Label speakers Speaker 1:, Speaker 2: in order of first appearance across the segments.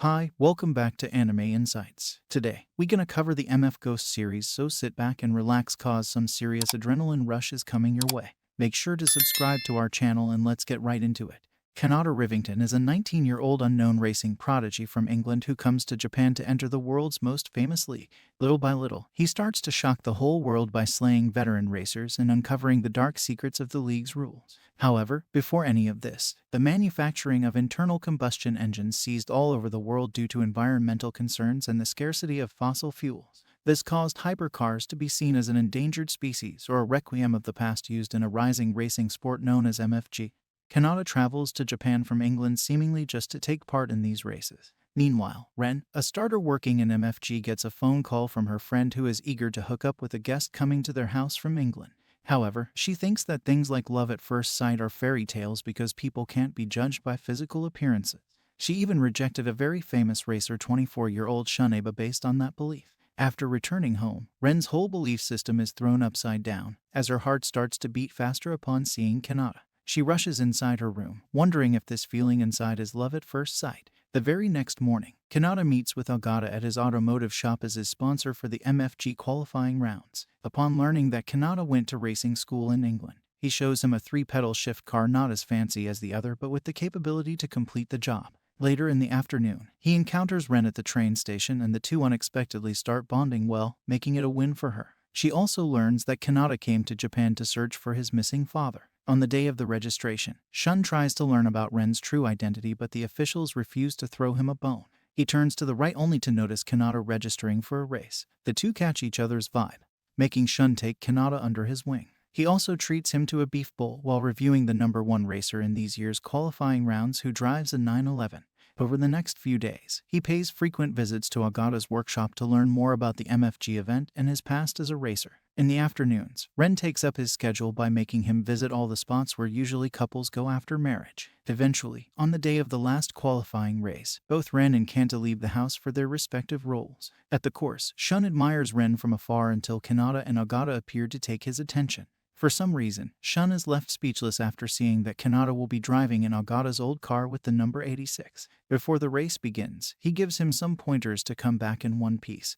Speaker 1: Hi, welcome back to Anime Insights. Today, we're gonna cover the MF Ghost series, so sit back and relax cause some serious adrenaline rush is coming your way. Make sure to subscribe to our channel and let's get right into it. Kanata Livington is a 19-year-old unknown racing prodigy from England who comes to Japan to enter the world's most famous league. Little by little, he starts to shock the whole world by slaying veteran racers and uncovering the dark secrets of the league's rules. However, before any of this, the manufacturing of internal combustion engines ceased all over the world due to environmental concerns and the scarcity of fossil fuels. This caused hypercars to be seen as an endangered species or a requiem of the past used in a rising racing sport known as MFG. Kanata travels to Japan from England seemingly just to take part in these races. Meanwhile, Ren, a starter working in MFG, gets a phone call from her friend who is eager to hook up with a guest coming to their house from England. However, she thinks that things like love at first sight are fairy tales because people can't be judged by physical appearances. She even rejected a very famous racer 24-year-old Shuneba based on that belief. After returning home, Ren's whole belief system is thrown upside down as her heart starts to beat faster upon seeing Kanata. She rushes inside her room, wondering if this feeling inside is love at first sight. The very next morning, Kanata meets with Ogata at his automotive shop as his sponsor for the MFG qualifying rounds. Upon learning that Kanata went to racing school in England, he shows him a 3-pedal shift car not as fancy as the other but with the capability to complete the job. Later in the afternoon, he encounters Ren at the train station and the two unexpectedly start bonding well, making it a win for her. She also learns that Kanata came to Japan to search for his missing father. On the day of the registration, Shun tries to learn about Ren's true identity but the officials refuse to throw him a bone. He turns to the right only to notice Kanata registering for a race. The two catch each other's vibe, making Shun take Kanata under his wing. He also treats him to a beef bowl while reviewing the #1 racer in these year's qualifying rounds who drives a 911. Over the next few days, he pays frequent visits to Ogata's workshop to learn more about the MFG event and his past as a racer. In the afternoons, Ren takes up his schedule by making him visit all the spots where usually couples go after marriage. Eventually, on the day of the last qualifying race, both Ren and Kanta leave the house for their respective roles. At the course, Shun admires Ren from afar until Kanata and Ogata appear to take his attention. For some reason, Shun is left speechless after seeing that Kanata will be driving in Ogata's old car with the number 86. Before the race begins, he gives him some pointers to come back in one piece.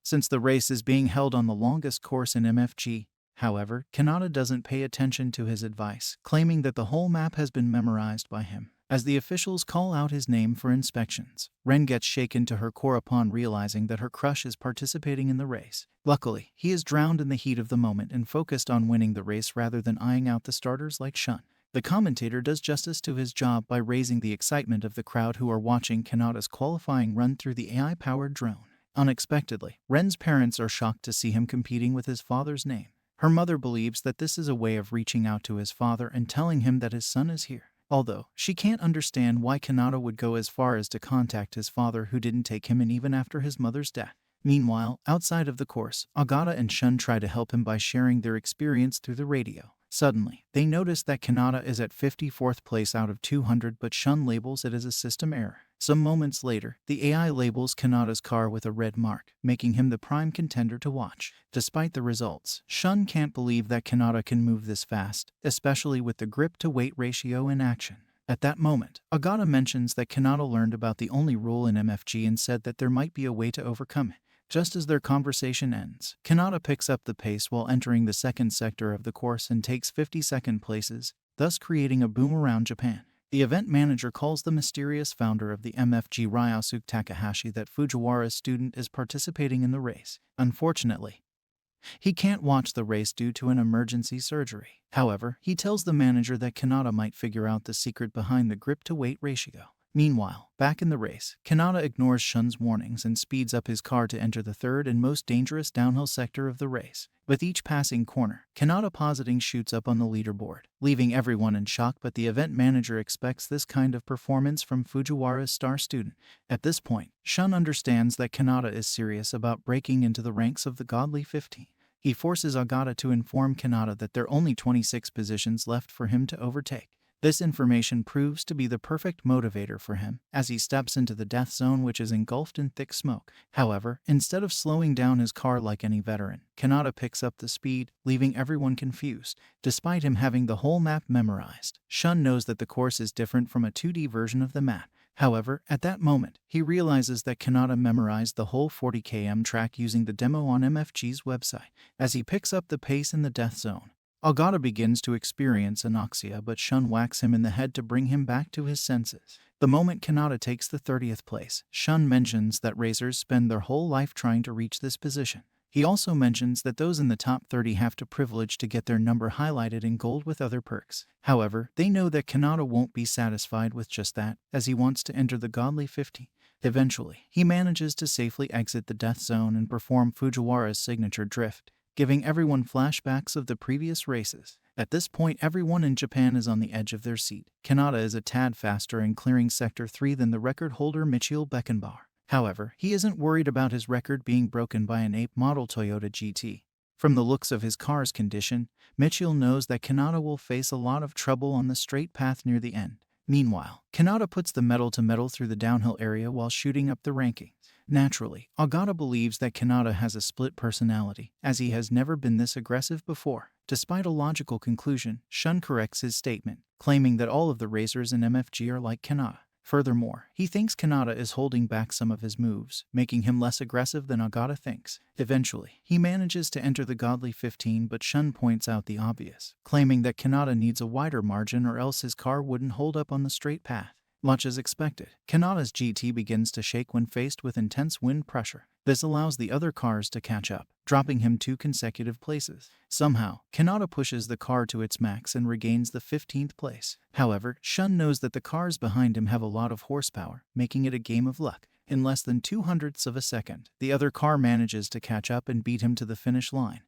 Speaker 1: Since the race is being held on the longest course in MFG, however, Kanata doesn't pay attention to his advice, claiming that the whole map has been memorized by him. As the officials call out his name for inspections, Ren gets shaken to her core upon realizing that her crush is participating in the race. Luckily, he is drowned in the heat of the moment and focused on winning the race rather than eyeing out the starters like Shun. The commentator does justice to his job by raising the excitement of the crowd who are watching Kanata's qualifying run through the AI-powered drone. Unexpectedly, Ren's parents are shocked to see him competing with his father's name. Her mother believes that this is a way of reaching out to his father and telling him that his son is here. Although, she can't understand why Kanata would go as far as to contact his father who didn't take him in even after his mother's death. Meanwhile, outside of the course, Ogata and Shun try to help him by sharing their experience through the radio. Suddenly, they notice that Kanata is at 54th place out of 200 but Shun labels it as a system error. Some moments later, the AI labels Kanata's car with a red mark, making him the prime contender to watch. Despite the results, Shun can't believe that Kanata can move this fast, especially with the grip-to-weight ratio in action. At that moment, Ogata mentions that Kanata learned about the only rule in MFG and said that there might be a way to overcome it. Just as their conversation ends, Kanata picks up the pace while entering the second sector of the course and takes 52nd places, thus creating a boom around Japan. The event manager calls the mysterious founder of the MFG Ryosuke Takahashi that Fujiwara's student is participating in the race. Unfortunately, he can't watch the race due to an emergency surgery. However, he tells the manager that Kanata might figure out the secret behind the grip-to-weight ratio. Meanwhile, back in the race, Kanata ignores Shun's warnings and speeds up his car to enter the third and most dangerous downhill sector of the race. With each passing corner, Kanata positing shoots up on the leaderboard, leaving everyone in shock, but the event manager expects this kind of performance from Fujiwara's star student. At this point, Shun understands that Kanata is serious about breaking into the ranks of the godly 15. He forces Ogata to inform Kanata that there are only 26 positions left for him to overtake. This information proves to be the perfect motivator for him, as he steps into the death zone which is engulfed in thick smoke. However, instead of slowing down his car like any veteran, Kanata picks up the speed, leaving everyone confused. Despite him having the whole map memorized, Shun knows that the course is different from a 2D version of the map. However, at that moment, he realizes that Kanata memorized the whole 40 km track using the demo on MFG's website. As he picks up the pace in the death zone, Ogata begins to experience anoxia, but Shun whacks him in the head to bring him back to his senses. The moment Kanata takes the 30th place, Shun mentions that racers spend their whole life trying to reach this position. He also mentions that those in the top 30 have to privilege to get their number highlighted in gold with other perks. However, they know that Kanata won't be satisfied with just that, as he wants to enter the godly 50. Eventually, he manages to safely exit the death zone and perform Fujiwara's signature drift, giving everyone flashbacks of the previous races. At this point, everyone in Japan is on the edge of their seat. Kanata is a tad faster in clearing Sector 3 than the record holder Michiel Beckenbauer. However, he isn't worried about his record being broken by an ape model Toyota GT. From the looks of his car's condition, Michiel knows that Kanata will face a lot of trouble on the straight path near the end. Meanwhile, Kanata puts the metal-to-metal through the downhill area while shooting up the rankings. Naturally, Ogata believes that Kanata has a split personality, as he has never been this aggressive before. Despite a logical conclusion, Shun corrects his statement, claiming that all of the racers in MFG are like Kanata. Furthermore, he thinks Kanata is holding back some of his moves, making him less aggressive than Ogata thinks. Eventually, he manages to enter the godly 15, but Shun points out the obvious, claiming that Kanata needs a wider margin or else his car wouldn't hold up on the straight path. Much as expected, Kanata's GT begins to shake when faced with intense wind pressure. This allows the other cars to catch up, dropping him 2 consecutive places. Somehow, Kanata pushes the car to its max and regains the 15th place. However, Shun knows that the cars behind him have a lot of horsepower, making it a game of luck. In less than 0.02 of a second, the other car manages to catch up and beat him to the finish line,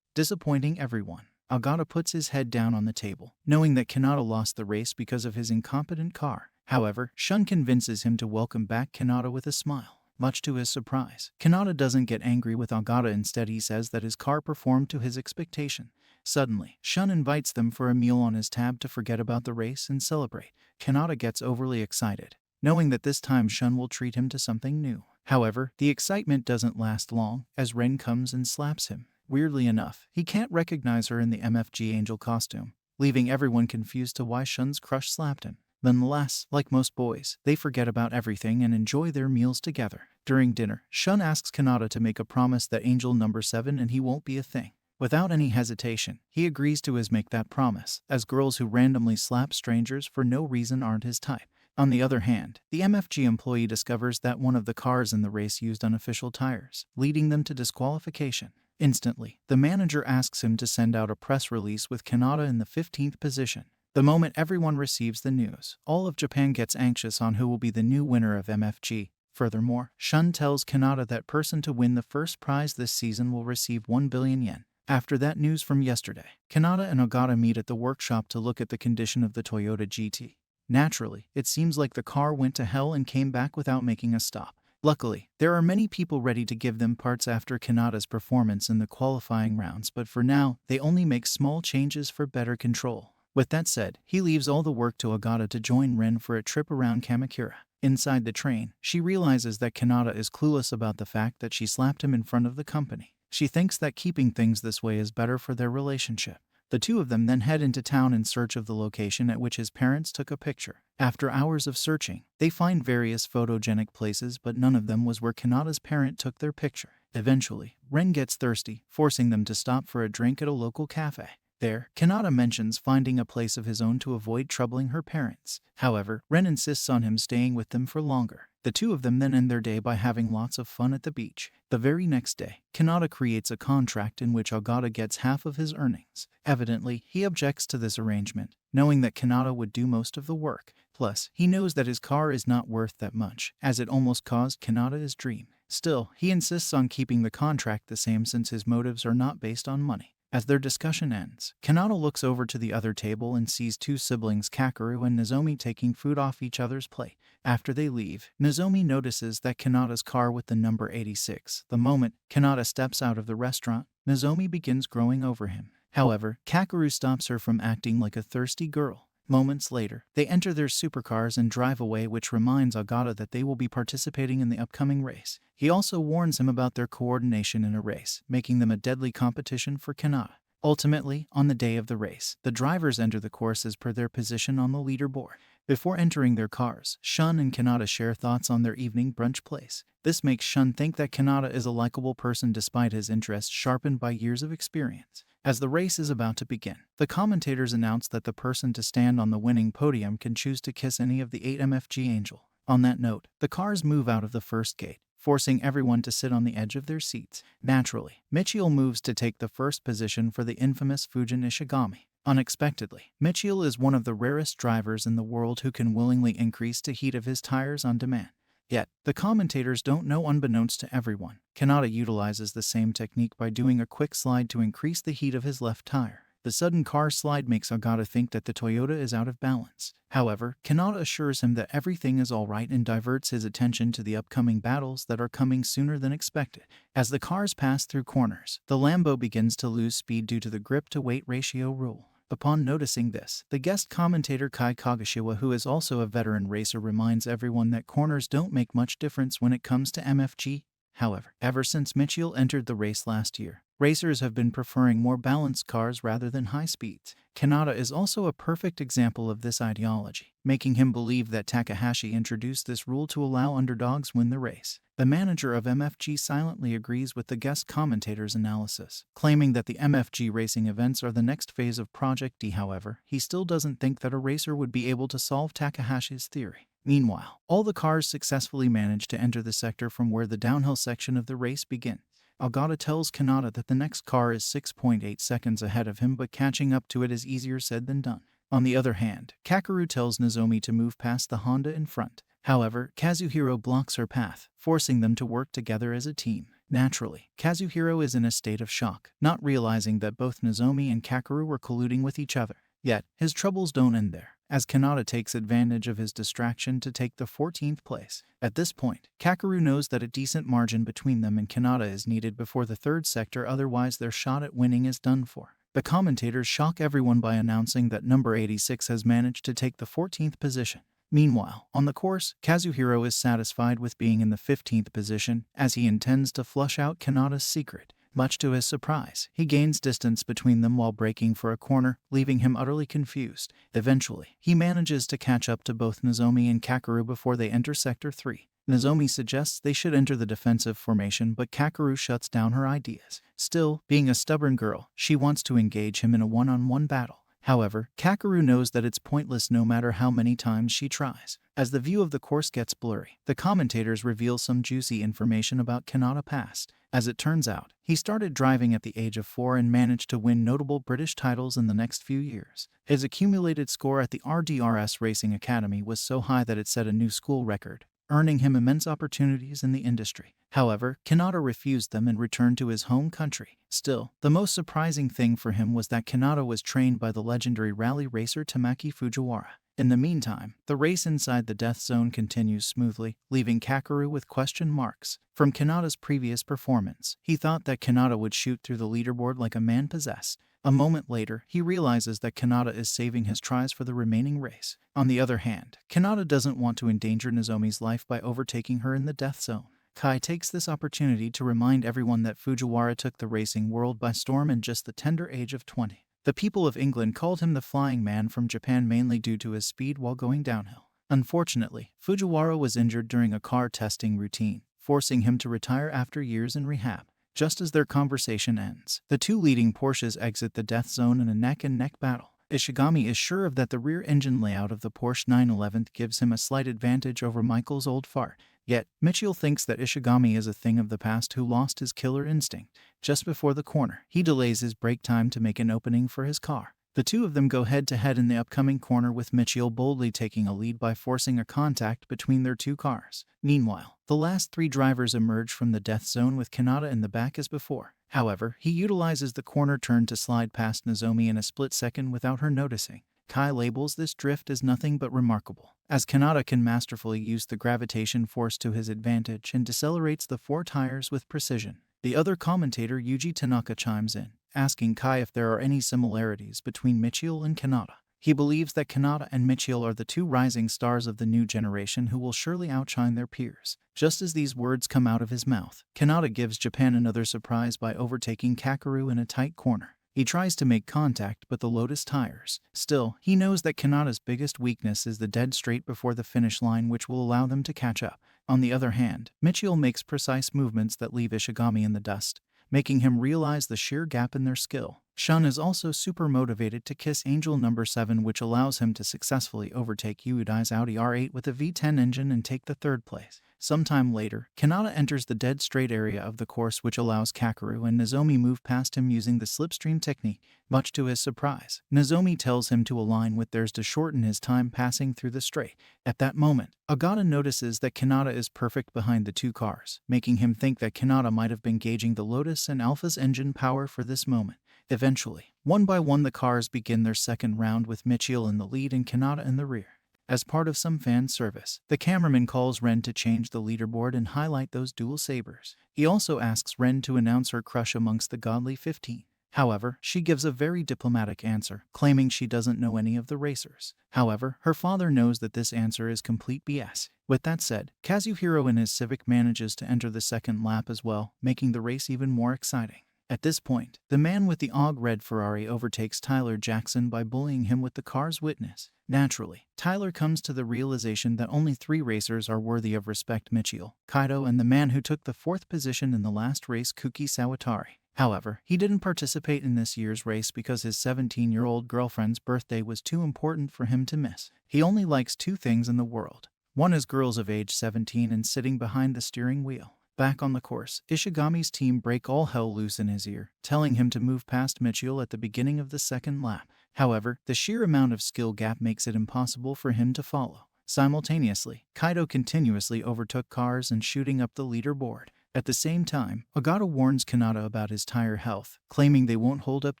Speaker 1: disappointing everyone. Ogata puts his head down on the table, knowing that Kanata lost the race because of his incompetent car. However, Shun convinces him to welcome back Kanata with a smile. Much to his surprise, Kanata doesn't get angry with Ogata. Instead, he says that his car performed to his expectation. Suddenly, Shun invites them for a meal on his tab to forget about the race and celebrate. Kanata gets overly excited, knowing that this time Shun will treat him to something new. However, the excitement doesn't last long, as Ren comes and slaps him. Weirdly enough, he can't recognize her in the MFG Angel costume, leaving everyone confused to why Shun's crush slapped him. Nonetheless, like most boys, they forget about everything and enjoy their meals together. During dinner, Shun asks Kanata to make a promise that Angel number 7 and he won't be a thing. Without any hesitation, he agrees to make that promise, as girls who randomly slap strangers for no reason aren't his type. On the other hand, the MFG employee discovers that one of the cars in the race used unofficial tires, leading them to disqualification. Instantly, the manager asks him to send out a press release with Kanata in the 15th position. The moment everyone receives the news, all of Japan gets anxious on who will be the new winner of MFG. Furthermore, Shun tells Kanata that person to win the first prize this season will receive 1 billion yen. After that news from yesterday, Kanata and Ogata meet at the workshop to look at the condition of the Toyota GT. Naturally, it seems like the car went to hell and came back without making a stop. Luckily, there are many people ready to give them parts after Kanata's performance in the qualifying rounds, but for now, they only make small changes for better control. With that said, he leaves all the work to Ogata to join Ren for a trip around Kamakura. Inside the train, she realizes that Kanata is clueless about the fact that she slapped him in front of the company. She thinks that keeping things this way is better for their relationship. The two of them then head into town in search of the location at which his parents took a picture. After hours of searching, they find various photogenic places, but none of them was where Kanata's parent took their picture. Eventually, Ren gets thirsty, forcing them to stop for a drink at a local cafe. There, Kanata mentions finding a place of his own to avoid troubling her parents. However, Ren insists on him staying with them for longer. The two of them then end their day by having lots of fun at the beach. The very next day, Kanata creates a contract in which Ogata gets half of his earnings. Evidently, he objects to this arrangement, knowing that Kanata would do most of the work. Plus, he knows that his car is not worth that much, as it almost caused Kanata his dream. Still, he insists on keeping the contract the same since his motives are not based on money. As their discussion ends, Kanata looks over to the other table and sees two siblings Kakeru and Nozomi taking food off each other's plate. After they leave, Nozomi notices that Kanata's car with the number 86. The moment Kanata steps out of the restaurant, Nozomi begins growing over him. However, Kakeru stops her from acting like a thirsty girl. Moments later, they enter their supercars and drive away, which reminds Ogata that they will be participating in the upcoming race. He also warns him about their coordination in a race, making them a deadly competition for Kanata. Ultimately, on the day of the race, the drivers enter the course as per their position on the leaderboard. Before entering their cars, Shun and Kanata share thoughts on their evening brunch place. This makes Shun think that Kanata is a likable person despite his interests sharpened by years of experience. As the race is about to begin, the commentators announce that the person to stand on the winning podium can choose to kiss any of the 8 MFG Angel. On that note, the cars move out of the first gate, forcing everyone to sit on the edge of their seats. Naturally, Michiel moves to take the first position for the infamous Fujin Ishigami. Unexpectedly, Michiel is one of the rarest drivers in the world who can willingly increase the heat of his tires on demand. Yet, the commentators don't know, unbeknownst to everyone, Kanata utilizes the same technique by doing a quick slide to increase the heat of his left tire. The sudden car slide makes Ogata think that the Toyota is out of balance. However, Kanata assures him that everything is alright and diverts his attention to the upcoming battles that are coming sooner than expected. As the cars pass through corners, the Lambo begins to lose speed due to the grip-to-weight ratio rule. Upon noticing this, the guest commentator Kai Kagashiwa, who is also a veteran racer, reminds everyone that corners don't make much difference when it comes to MFG. However, ever since Michiel entered the race last year, racers have been preferring more balanced cars rather than high speeds. Kanata is also a perfect example of this ideology, making him believe that Takahashi introduced this rule to allow underdogs win the race. The manager of MFG silently agrees with the guest commentator's analysis, claiming that the MFG racing events are the next phase of Project D. However, he still doesn't think that a racer would be able to solve Takahashi's theory. Meanwhile, all the cars successfully manage to enter the sector from where the downhill section of the race begins. Ogata tells Kanata that the next car is 6.8 seconds ahead of him, but catching up to it is easier said than done. On the other hand, Kakeru tells Nozomi to move past the Honda in front. However, Kazuhiro blocks her path, forcing them to work together as a team. Naturally, Kazuhiro is in a state of shock, not realizing that both Nozomi and Kakeru were colluding with each other. Yet, his troubles don't end there, as Kanata takes advantage of his distraction to take the 14th place. At this point, Kakeru knows that a decent margin between them and Kanata is needed before the third sector, otherwise their shot at winning is done for. The commentators shock everyone by announcing that number 86 has managed to take the 14th position. Meanwhile, on the course, Kazuhiro is satisfied with being in the 15th position, as he intends to flush out Kanata's secret. Much to his surprise, he gains distance between them while braking for a corner, leaving him utterly confused. Eventually, he manages to catch up to both Nozomi and Kakeru before they enter Sector 3. Nozomi suggests they should enter the defensive formation, but Kakeru shuts down her ideas. Still, being a stubborn girl, she wants to engage him in a one-on-one battle. However, Kakeru knows that it's pointless no matter how many times she tries. As the view of the course gets blurry, the commentators reveal some juicy information about Kanata past. As it turns out, he started driving at the age of 4 and managed to win notable British titles in the next few years. His accumulated score at the RDRS Racing Academy was so high that it set a new school record, earning him immense opportunities in the industry. However, Kanata refused them and returned to his home country. Still, the most surprising thing for him was that Kanata was trained by the legendary rally racer Tamaki Fujiwara. In the meantime, the race inside the death zone continues smoothly, leaving Kakeru with question marks. From Kanata's previous performance, he thought that Kanata would shoot through the leaderboard like a man possessed. A moment later, he realizes that Kanata is saving his tries for the remaining race. On the other hand, Kanata doesn't want to endanger Nozomi's life by overtaking her in the death zone. Kai takes this opportunity to remind everyone that Fujiwara took the racing world by storm in just the tender age of 20. The people of England called him the Flying Man from Japan mainly due to his speed while going downhill. Unfortunately, Fujiwara was injured during a car testing routine, forcing him to retire after years in rehab. Just as their conversation ends, the two leading Porsches exit the death zone in a neck-and-neck battle. Ishigami is sure of that the rear engine layout of the Porsche 911 gives him a slight advantage over Michael's old fart. Yet, Michiel thinks that Ishigami is a thing of the past who lost his killer instinct. Just before the corner, he delays his brake time to make an opening for his car. The two of them go head-to-head in the upcoming corner, with Michiel boldly taking a lead by forcing a contact between their two cars. Meanwhile, the last three drivers emerge from the death zone with Kanata in the back as before. However, he utilizes the corner turn to slide past Nozomi in a split second without her noticing. Kai labels this drift as nothing but remarkable, as Kanata can masterfully use the gravitation force to his advantage and decelerates the four tires with precision. The other commentator, Yuji Tanaka, chimes in, asking Kai if there are any similarities between Michiel and Kanata. He believes that Kanata and Michiel are the two rising stars of the new generation who will surely outshine their peers. Just as these words come out of his mouth, Kanata gives Japan another surprise by overtaking Kakeru in a tight corner. He tries to make contact, but the Lotus tires. Still, he knows that Kanata's biggest weakness is the dead straight before the finish line, which will allow them to catch up. On the other hand, Michiel makes precise movements that leave Ishigami in the dust, making him realize the sheer gap in their skill. Shun is also super motivated to kiss Angel number 7, which allows him to successfully overtake Yuudai's Audi R8 with a V10 engine and take the third place. Sometime later, Kanata enters the dead straight area of the course, which allows Kakeru and Nozomi move past him using the slipstream technique. Much to his surprise, Nozomi tells him to align with theirs to shorten his time passing through the straight. At that moment, Ogata notices that Kanata is perfect behind the two cars, making him think that Kanata might have been gauging the Lotus and Alpha's engine power for this moment. Eventually, one by one the cars begin their second round with Michiel in the lead and Kanata in the rear. As part of some fan service, the cameraman calls Ren to change the leaderboard and highlight those dual sabers. He also asks Ren to announce her crush amongst the godly 15. However, she gives a very diplomatic answer, claiming she doesn't know any of the racers. However, her father knows that this answer is complete BS. With that said, Kazuhiro in his Civic manages to enter the second lap as well, making the race even more exciting. At this point, the man with the AUG red Ferrari overtakes Tyler Jackson by bullying him with the car's witness. Naturally, Tyler comes to the realization that only 3 racers are worthy of respect: Michiel, Kaido, and the man who took the 4th position in the last race, Kuki Sawatari. However, he didn't participate in this year's race because his 17-year-old girlfriend's birthday was too important for him to miss. He only likes 2 things in the world. One is girls of age 17 and sitting behind the steering wheel. Back on the course, Ishigami's team break all hell loose in his ear, telling him to move past Michiel at the beginning of the second lap. However, the sheer amount of skill gap makes it impossible for him to follow. Simultaneously, Kaido continuously overtook cars and shooting up the leaderboard. At the same time, Ogata warns Kanata about his tire health, claiming they won't hold up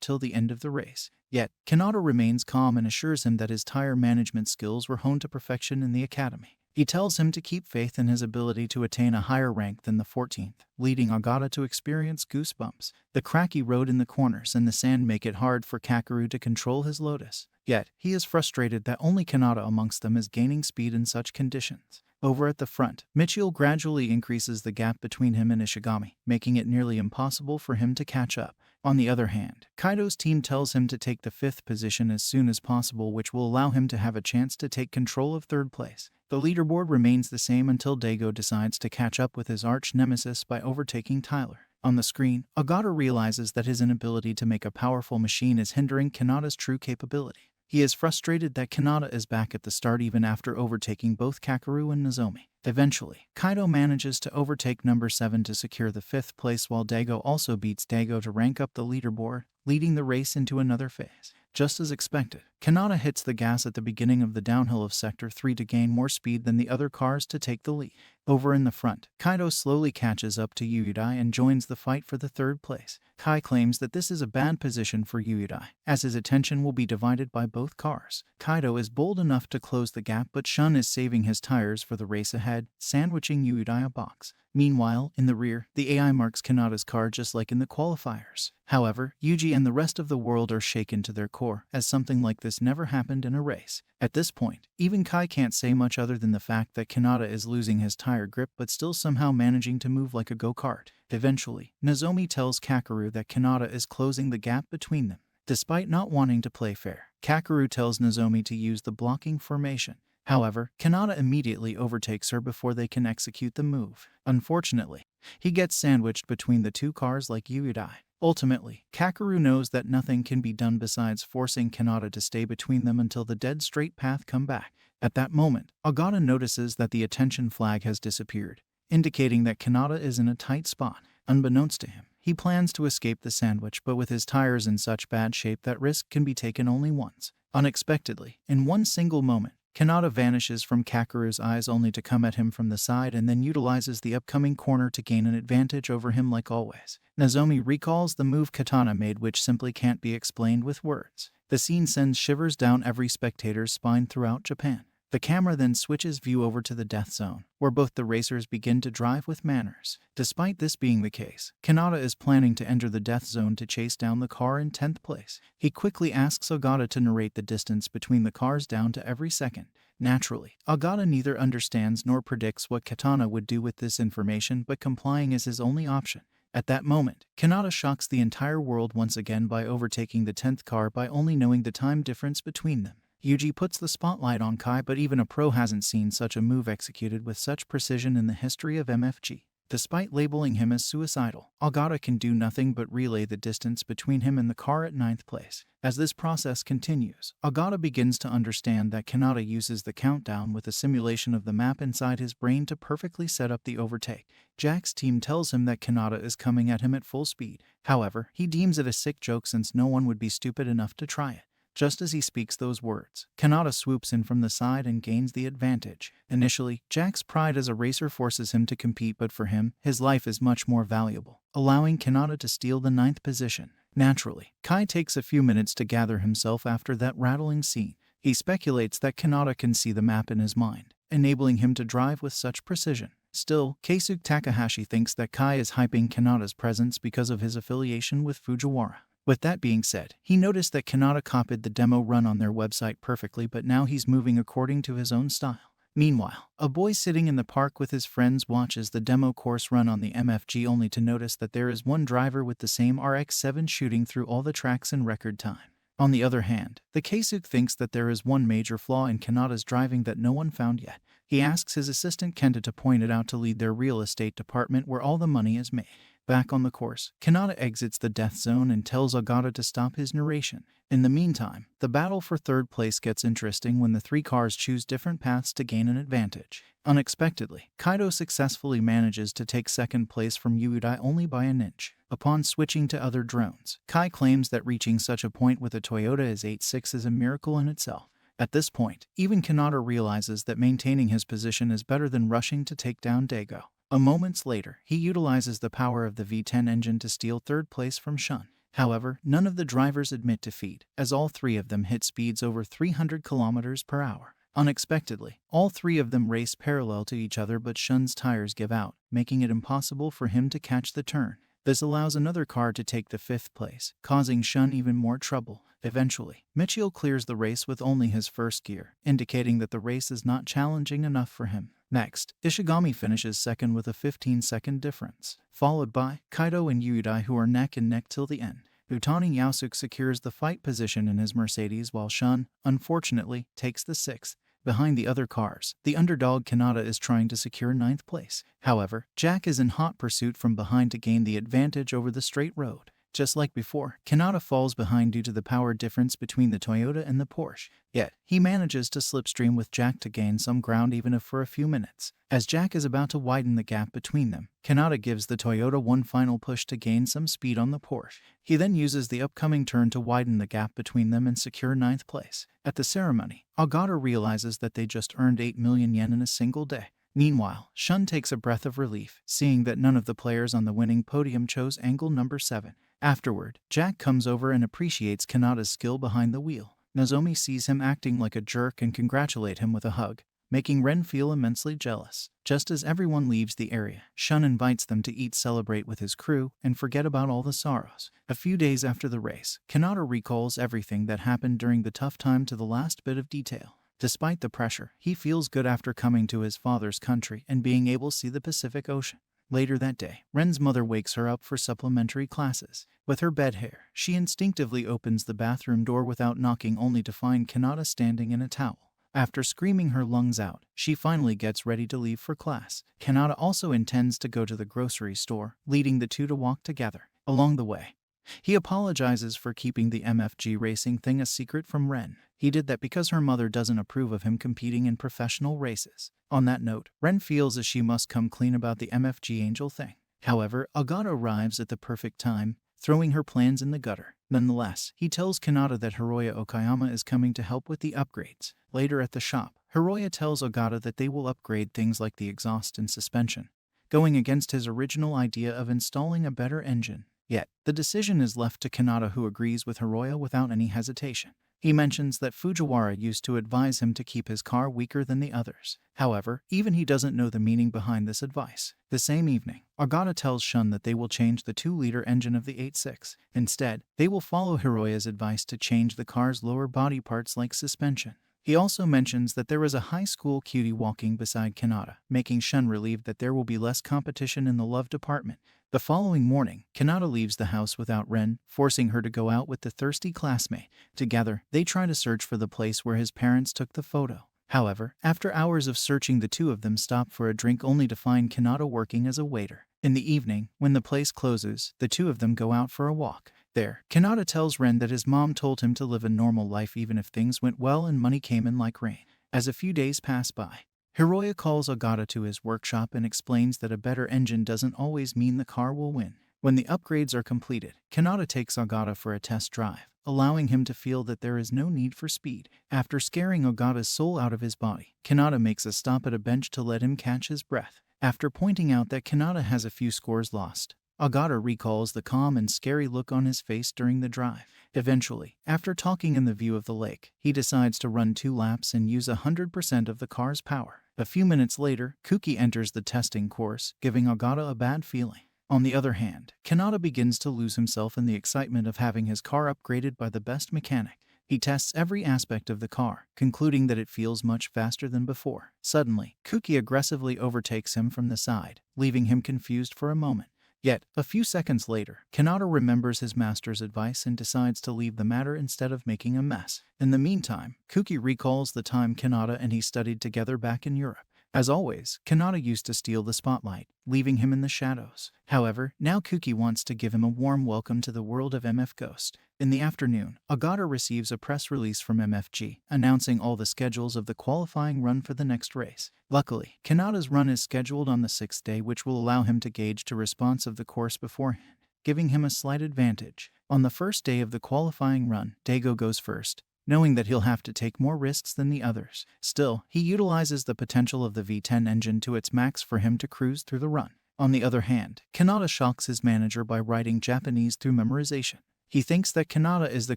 Speaker 1: till the end of the race. Yet, Kanata remains calm and assures him that his tire management skills were honed to perfection in the academy. He tells him to keep faith in his ability to attain a higher rank than the 14th, leading Ogata to experience goosebumps. The cracky road in the corners and the sand make it hard for Kakeru to control his Lotus. Yet, he is frustrated that only Kanata amongst them is gaining speed in such conditions. Over at the front, Michiel gradually increases the gap between him and Ishigami, making it nearly impossible for him to catch up. On the other hand, Kaido's team tells him to take the 5th position as soon as possible, which will allow him to have a chance to take control of 3rd place. The leaderboard remains the same until Daigo decides to catch up with his arch-nemesis by overtaking Tyler. On the screen, Ogata realizes that his inability to make a powerful machine is hindering Kanata's true capability. He is frustrated that Kanata is back at the start even after overtaking both Kakeru and Nozomi. Eventually, Kaido manages to overtake number 7 to secure the 5th place, while Daigo also beats Daigo to rank up the leaderboard, leading the race into another phase. Just as expected, Kanata hits the gas at the beginning of the downhill of Sector 3 to gain more speed than the other cars to take the lead. Over in the front, Kaido slowly catches up to Yuudai and joins the fight for the 3rd place. Kai claims that this is a bad position for Yuudai, as his attention will be divided by both cars. Kaido is bold enough to close the gap, but Shun is saving his tires for the race ahead, sandwiching Yuudai a box. Meanwhile, in the rear, the AI marks Kanata's car just like in the qualifiers. However, Yuji and the rest of the world are shaken to their core, as something like this never happened in a race. At this point, even Kai can't say much other than the fact that Kanata is losing his tire grip but still somehow managing to move like a go-kart. Eventually, Nozomi tells Kakeru that Kanata is closing the gap between them. Despite not wanting to play fair, Kakeru tells Nozomi to use the blocking formation. However, Kanata immediately overtakes her before they can execute the move. Unfortunately, he gets sandwiched between the 2 cars like Yuudai. Ultimately, Kakeru knows that nothing can be done besides forcing Kanata to stay between them until the dead straight path come back. At that moment, Ogata notices that the attention flag has disappeared, indicating that Kanata is in a tight spot. Unbeknownst to him, he plans to escape the sandwich, but with his tires in such bad shape that risk can be taken only once. Unexpectedly, in one single moment, Kanata vanishes from Kakeru's eyes only to come at him from the side and then utilizes the upcoming corner to gain an advantage over him like always. Nozomi recalls the move Katana made, which simply can't be explained with words. The scene sends shivers down every spectator's spine throughout Japan. The camera then switches view over to the death zone, where both the racers begin to drive with manners. Despite this being the case, Kanata is planning to enter the death zone to chase down the car in 10th place. He quickly asks Ogata to narrate the distance between the cars down to every second. Naturally, Ogata neither understands nor predicts what Katana would do with this information, but complying is his only option. At that moment, Kanata shocks the entire world once again by overtaking the 10th car by only knowing the time difference between them. Yuji puts the spotlight on Kai, but even a pro hasn't seen such a move executed with such precision in the history of MFG. Despite labeling him as suicidal, Ogata can do nothing but relay the distance between him and the car at 9th place. As this process continues, Ogata begins to understand that Kanata uses the countdown with a simulation of the map inside his brain to perfectly set up the overtake. Jack's team tells him that Kanata is coming at him at full speed. However, he deems it a sick joke since no one would be stupid enough to try it. Just as he speaks those words, Kanata swoops in from the side and gains the advantage. Initially, Jack's pride as a racer forces him to compete, but for him, his life is much more valuable, allowing Kanata to steal the 9th position. Naturally, Kai takes a few minutes to gather himself after that rattling scene. He speculates that Kanata can see the map in his mind, enabling him to drive with such precision. Still, Keisuke Takahashi thinks that Kai is hyping Kanata's presence because of his affiliation with Fujiwara. With that being said, he noticed that Kanata copied the demo run on their website perfectly, but now he's moving according to his own style. Meanwhile, a boy sitting in the park with his friends watches the demo course run on the MFG only to notice that there is one driver with the same RX-7 shooting through all the tracks in record time. On the other hand, the Keisuke thinks that there is one major flaw in Kanata's driving that no one found yet. He asks his assistant Kenta to point it out to lead their real estate department where all the money is made. Back on the course, Kanata exits the death zone and tells Ogata to stop his narration. In the meantime, the battle for 3rd place gets interesting when the 3 cars choose different paths to gain an advantage. Unexpectedly, Kaido successfully manages to take 2nd place from Yuudai only by an inch. Upon switching to other drones, Kai claims that reaching such a point with a Toyota is 86 is a miracle in itself. At this point, even Kanata realizes that maintaining his position is better than rushing to take down Daigo. A moments later, he utilizes the power of the V10 engine to steal 3rd place from Shun. However, none of the drivers admit defeat, as all 3 of them hit speeds over 300 km per hour. Unexpectedly, all 3 of them race parallel to each other, but Shun's tires give out, making it impossible for him to catch the turn. This allows another car to take the 5th place, causing Shun even more trouble. Eventually, Michio clears the race with only his 1st gear, indicating that the race is not challenging enough for him. Next, Ishigami finishes 2nd with a 15-second difference, followed by Kaido and Yuudai, who are neck and neck till the end. Utani Yasuke secures the fight position in his Mercedes, while Shun, unfortunately, takes the 6th. Behind the other cars, the underdog Kanata is trying to secure 9th place. However, Jack is in hot pursuit from behind to gain the advantage over the straight road. Just like before, Kanata falls behind due to the power difference between the Toyota and the Porsche. Yet, he manages to slipstream with Jack to gain some ground even if for a few minutes. As Jack is about to widen the gap between them, Kanata gives the Toyota one final push to gain some speed on the Porsche. He then uses the upcoming turn to widen the gap between them and secure 9th place. At the ceremony, Ogata realizes that they just earned 8 million yen in a single day. Meanwhile, Shun takes a breath of relief, seeing that none of the players on the winning podium chose angle number 7. Afterward, Jack comes over and appreciates Kanata's skill behind the wheel. Nozomi sees him acting like a jerk and congratulates him with a hug, making Ren feel immensely jealous. Just as everyone leaves the area, Shun invites them to eat, celebrate with his crew, and forget about all the sorrows. A few days after the race, Kanata recalls everything that happened during the tough time to the last bit of detail. Despite the pressure, he feels good after coming to his father's country and being able to see the Pacific Ocean. Later that day, Ren's mother wakes her up for supplementary classes. With her bed hair, she instinctively opens the bathroom door without knocking, only to find Kanata standing in a towel. After screaming her lungs out, she finally gets ready to leave for class. Kanata also intends to go to the grocery store, leading the two to walk together. Along the way, he apologizes for keeping the MFG racing thing a secret from Ren. He did that because her mother doesn't approve of him competing in professional races. On that note, Ren feels as she must come clean about the MFG Angel thing. However, Ogata arrives at the perfect time, throwing her plans in the gutter. Nonetheless, he tells Kanata that Hiroya Okayama is coming to help with the upgrades. Later at the shop, Hiroya tells Ogata that they will upgrade things like the exhaust and suspension, going against his original idea of installing a better engine. Yet, the decision is left to Kanata, who agrees with Hiroya without any hesitation. He mentions that Fujiwara used to advise him to keep his car weaker than the others. However, even he doesn't know the meaning behind this advice. The same evening, Ogata tells Shun that they will change the 2-liter engine of the 8.6. Instead, they will follow Hiroya's advice to change the car's lower body parts like suspension. He also mentions that there is a high school cutie walking beside Kanata, making Shun relieved that there will be less competition in the love department. The following morning, Kanata leaves the house without Ren, forcing her to go out with the thirsty classmate. Together, they try to search for the place where his parents took the photo. However, after hours of searching, the two of them stop for a drink only to find Kanata working as a waiter. In the evening, when the place closes, the two of them go out for a walk. There, Kanata tells Ren that his mom told him to live a normal life even if things went well and money came in like rain. As a few days pass by, Hiroya calls Ogata to his workshop and explains that a better engine doesn't always mean the car will win. When the upgrades are completed, Kanata takes Ogata for a test drive, allowing him to feel that there is no need for speed. After scaring Ogata's soul out of his body, Kanata makes a stop at a bench to let him catch his breath. After pointing out that Kanata has a few scores lost, Ogata recalls the calm and scary look on his face during the drive. Eventually, after talking in the view of the lake, he decides to run 2 laps and use 100% of the car's power. A few minutes later, Kuki enters the testing course, giving Ogata a bad feeling. On the other hand, Kanata begins to lose himself in the excitement of having his car upgraded by the best mechanic. He tests every aspect of the car, concluding that it feels much faster than before. Suddenly, Kuki aggressively overtakes him from the side, leaving him confused for a moment. Yet, a few seconds later, Kanata remembers his master's advice and decides to leave the matter instead of making a mess. In the meantime, Kuki recalls the time Kanata and he studied together back in Europe. As always, Kanata used to steal the spotlight, leaving him in the shadows. However, now Kuki wants to give him a warm welcome to the world of MF Ghost. In the afternoon, Ogata receives a press release from MFG, announcing all the schedules of the qualifying run for the next race. Luckily, Kanata's run is scheduled on the 6th day, which will allow him to gauge the response of the course beforehand, giving him a slight advantage. On the first day of the qualifying run, Daigo goes first, knowing that he'll have to take more risks than the others. Still, he utilizes the potential of the V10 engine to its max for him to cruise through the run. On the other hand, Kanata shocks his manager by writing Japanese through memorization. He thinks that Kanata is the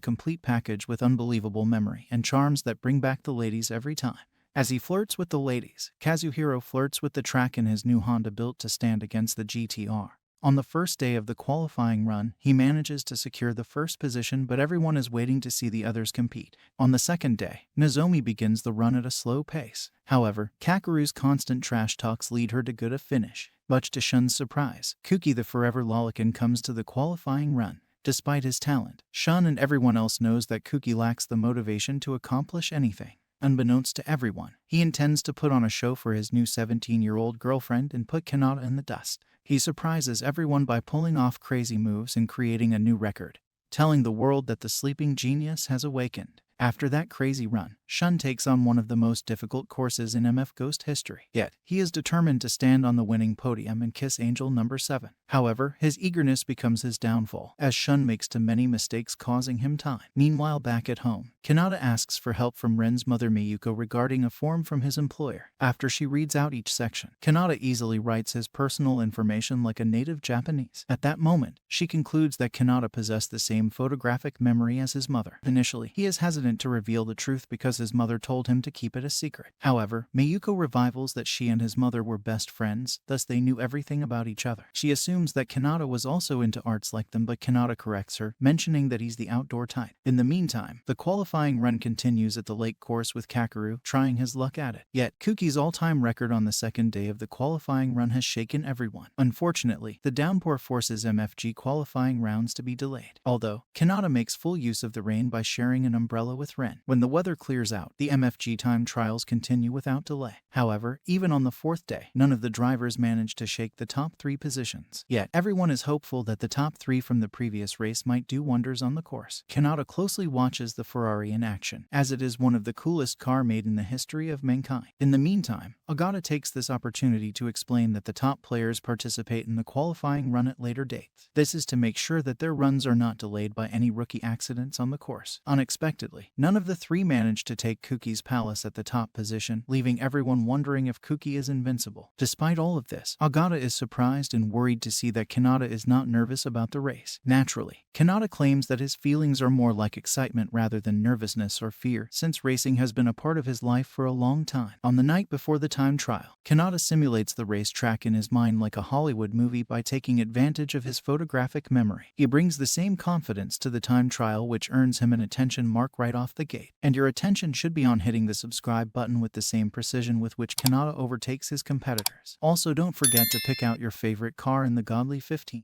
Speaker 1: complete package with unbelievable memory and charms that bring back the ladies every time. As he flirts with the ladies, Kazuhiro flirts with the track in his new Honda built to stand against the GTR. On the first day of the qualifying run, he manages to secure the first position, but everyone is waiting to see the others compete. On the second day, Nozomi begins the run at a slow pace. However, Kakeru's constant trash talks lead her to good a finish. Much to Shun's surprise, Kuki the forever lolicon comes to the qualifying run. Despite his talent, Shun and everyone else knows that Kuki lacks the motivation to accomplish anything. Unbeknownst to everyone, he intends to put on a show for his new 17-year-old girlfriend and put Kanata in the dust. He surprises everyone by pulling off crazy moves and creating a new record, telling the world that the sleeping genius has awakened. After that crazy run, Shun takes on one of the most difficult courses in MF Ghost history. Yet, he is determined to stand on the winning podium and kiss Angel number 7. However, his eagerness becomes his downfall, as Shun makes too many mistakes causing him time. Meanwhile, back at home, Kanata asks for help from Ren's mother Miyuko regarding a form from his employer. After she reads out each section, Kanata easily writes his personal information like a native Japanese. At that moment, she concludes that Kanata possessed the same photographic memory as his mother. Initially, he is hesitant to reveal the truth because his mother told him to keep it a secret. However, Miyuko revivals that she and his mother were best friends, thus they knew everything about each other. She assumes that Kanata was also into arts like them, but Kanata corrects her, mentioning that he's the outdoor type. In the meantime, the qualifying run continues at the lake course with Kakeru trying his luck at it. Yet, Kuki's all-time record on the second day of the qualifying run has shaken everyone. Unfortunately, the downpour forces MFG qualifying rounds to be delayed. Although, Kanata makes full use of the rain by sharing an umbrella with Ren. When the weather clears out, the MFG time trials continue without delay. However, even on the 4th day, none of the drivers managed to shake the top 3 positions. Yet, everyone is hopeful that the top 3 from the previous race might do wonders on the course. Kanata closely watches the Ferrari in action, as it is one of the coolest car made in the history of mankind. In the meantime, Ogata takes this opportunity to explain that the top players participate in the qualifying run at later dates. This is to make sure that their runs are not delayed by any rookie accidents on the course. Unexpectedly, none of the 3 managed to take Kuki's palace at the top position, leaving everyone wondering if Kuki is invincible. Despite all of this, Ogata is surprised and worried to see that Kanata is not nervous about the race. Naturally, Kanata claims that his feelings are more like excitement rather than nervousness or fear, since racing has been a part of his life for a long time. On the night before the time trial, Kanata simulates the racetrack in his mind like a Hollywood movie by taking advantage of his photographic memory. He brings the same confidence to the time trial, which earns him an attention mark right off the gate. And your attention should be on hitting the subscribe button with the same precision with which Kanata overtakes his competitors. Also, don't forget to pick out your favorite car in the Godly 15.